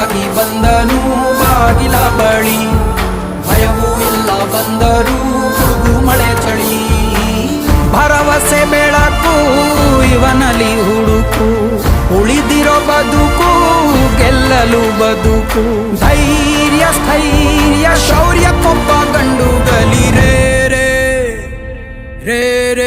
ಸಾಗಿ ಬಂದನು ಬಾಗಿಲ ಬಳಿ. ಭಯವೂ ಇಲ್ಲ ಬಂದರು ಗುಡುಗು ಮಳೆ ಚಳಿ. ಭರವಸೆ ಬೆಳಕು ಇವನಲ್ಲಿ ಹುಡುಕು, ಉಳಿದಿರೋ ಬದುಕು ಗೆಲ್ಲಲು ಬದುಕು. ಧೈರ್ಯ ಸ್ಥೈರ್ಯ ಶೌರ್ಯಕ್ಕೊಬ್ಬ ಗಂಡು ಗಲಿ ರೇ ರೇ ರೇ ರೇ